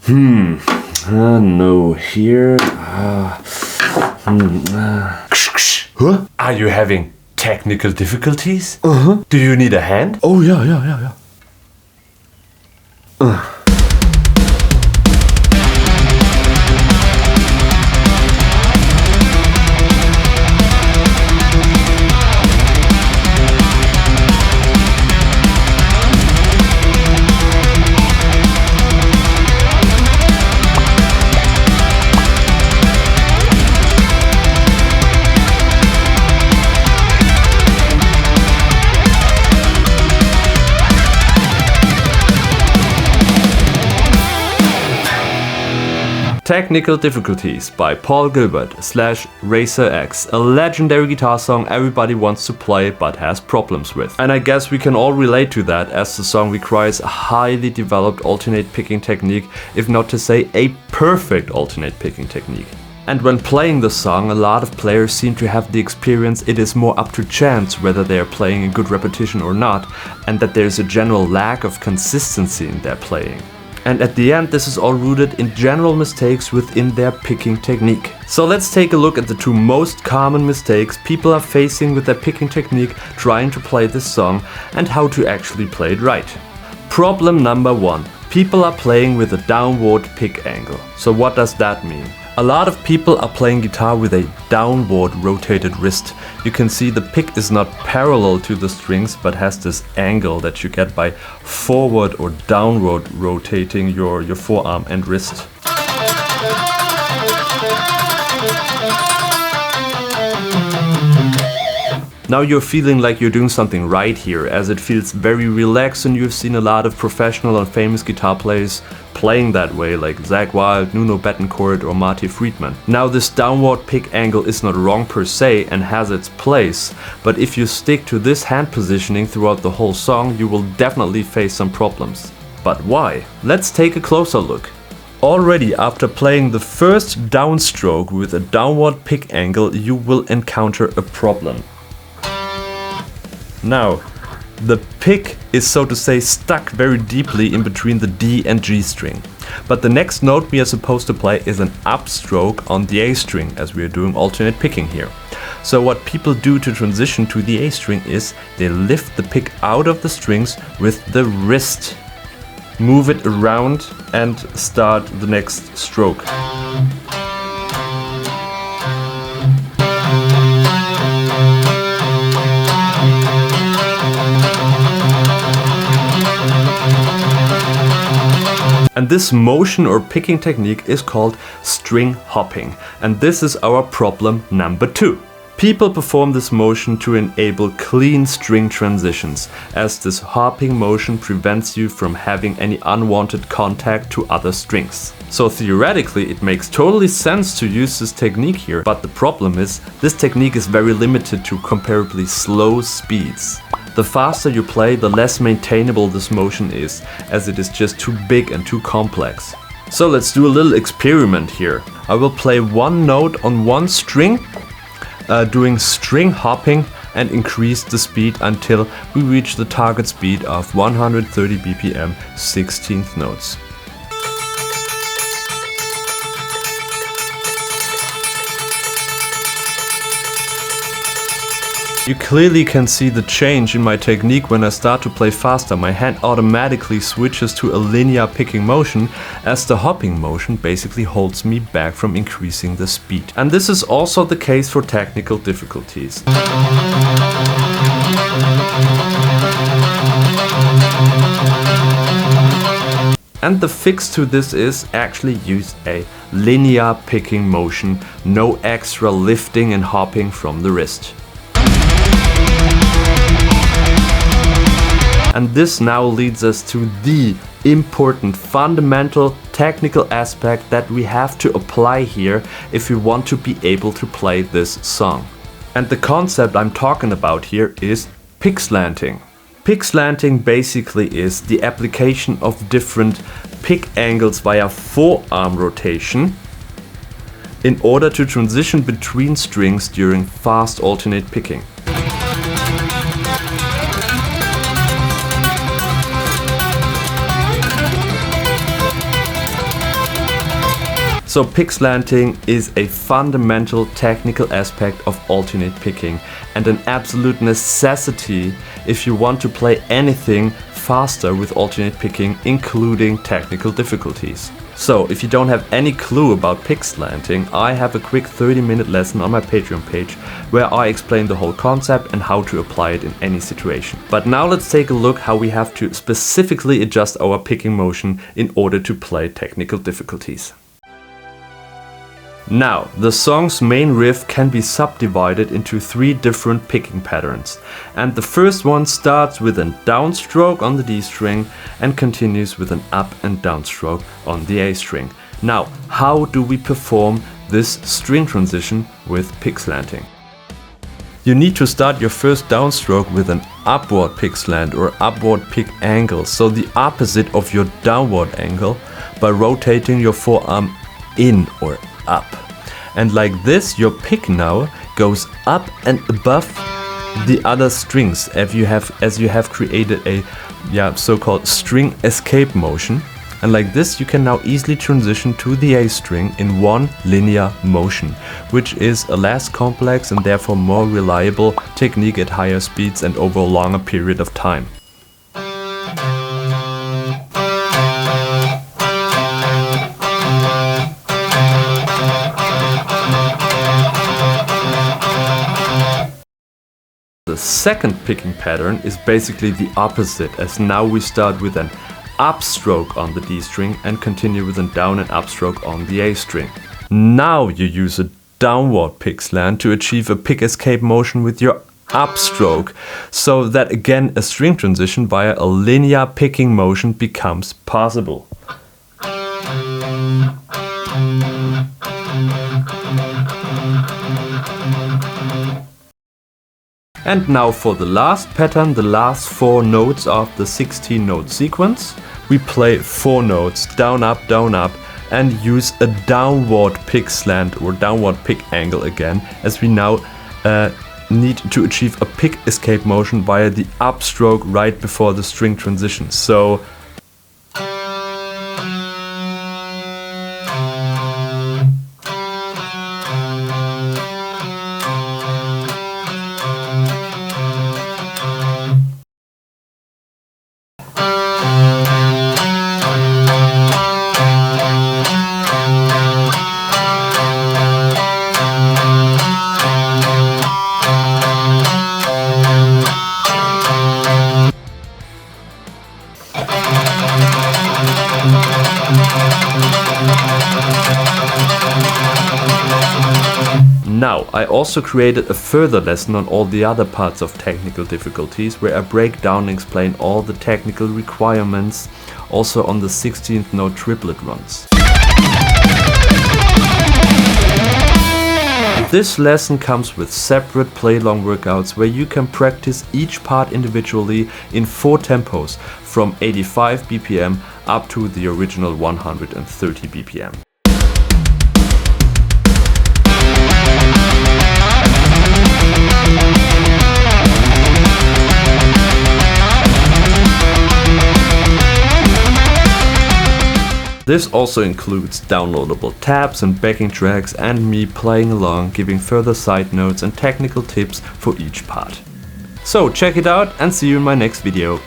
No, here. Huh? Are you having technical difficulties? Do you need a hand? Oh, yeah. Technical Difficulties by Paul Gilbert / Racer X, a legendary guitar song everybody wants to play but has problems with. And I guess we can all relate to that, as the song requires a highly developed alternate picking technique, if not to say a perfect alternate picking technique. And when playing the song, a lot of players seem to have the experience it is more up to chance whether they are playing a good repetition or not, and that there is a general lack of consistency in their playing. And at the end, this is all rooted in general mistakes within their picking technique. So let's take a look at the two most common mistakes people are facing with their picking technique trying to play this song, and how to actually play it right. Problem number 1. People are playing with a downward pick angle. So what does that mean? A lot of people are playing guitar with a downward rotated wrist. You can see the pick is not parallel to the strings, but has this angle that you get by forward or downward rotating your forearm and wrist. Now you're feeling like you're doing something right here, as it feels very relaxed, and you've seen a lot of professional and famous guitar players playing that way, like Zakk Wylde, Nuno Bettencourt or Marty Friedman. Now this downward pick angle is not wrong per se and has its place, but if you stick to this hand positioning throughout the whole song, you will definitely face some problems. But why? Let's take a closer look. Already after playing the first downstroke with a downward pick angle, you will encounter a problem. Now, the pick is, so to say, stuck very deeply in between the D and G string. But the next note we are supposed to play is an upstroke on the A string, as we are doing alternate picking here. So what people do to transition to the A string is they lift the pick out of the strings with the wrist, move it around and start the next stroke. And this motion or picking technique is called string hopping. And this is our problem number 2. People perform this motion to enable clean string transitions, as this hopping motion prevents you from having any unwanted contact to other strings. So theoretically it makes totally sense to use this technique here, but the problem is this technique is very limited to comparably slow speeds. The faster you play, the less maintainable this motion is, as it is just too big and too complex. So let's do a little experiment here. I will play one note on one string, doing string hopping, and increase the speed until we reach the target speed of 130 BPM 16th notes. You clearly can see the change in my technique when I start to play faster. My hand automatically switches to a linear picking motion, as the hopping motion basically holds me back from increasing the speed. And this is also the case for technical difficulties. And the fix to this is actually use a linear picking motion, no extra lifting and hopping from the wrist. And this now leads us to the important fundamental technical aspect that we have to apply here if we want to be able to play this song. And the concept I'm talking about here is pick slanting. Pick slanting basically is the application of different pick angles via forearm rotation in order to transition between strings during fast alternate picking. So pick slanting is a fundamental technical aspect of alternate picking and an absolute necessity if you want to play anything faster with alternate picking, including technical difficulties. So if you don't have any clue about pick slanting, I have a quick 30-minute lesson on my Patreon page where I explain the whole concept and how to apply it in any situation. But now let's take a look how we have to specifically adjust our picking motion in order to play technical difficulties. Now, the song's main riff can be subdivided into 3 different picking patterns, and the first one starts with a downstroke on the D string and continues with an up and downstroke on the A string. Now, how do we perform this string transition with pick slanting? You need to start your first downstroke with an upward pick slant or upward pick angle, so the opposite of your downward angle, by rotating your forearm in or up. And like this, your pick now goes up and above the other strings as you have created a so-called string escape motion. And like this, you can now easily transition to the A string in one linear motion, which is a less complex and therefore more reliable technique at higher speeds and over a longer period of time. The second picking pattern is basically the opposite, as now we start with an upstroke on the D string and continue with a down and upstroke on the A string. Now you use a downward pick slant to achieve a pick escape motion with your upstroke, so that again a string transition via a linear picking motion becomes possible. And now for the last pattern, the last 4 notes of the 16-note sequence. We play 4 notes, down, up, and use a downward pick slant or downward pick angle again, as we now need to achieve a pick escape motion via the upstroke right before the string transition. So now, I also created a further lesson on all the other parts of technical difficulties, where I break down and explain all the technical requirements, also on the 16th note triplet runs. This lesson comes with separate play-along workouts where you can practice each part individually in 4 tempos, from 85 BPM up to the original 130 BPM. This also includes downloadable tabs and backing tracks and me playing along, giving further side notes and technical tips for each part. So check it out and see you in my next video.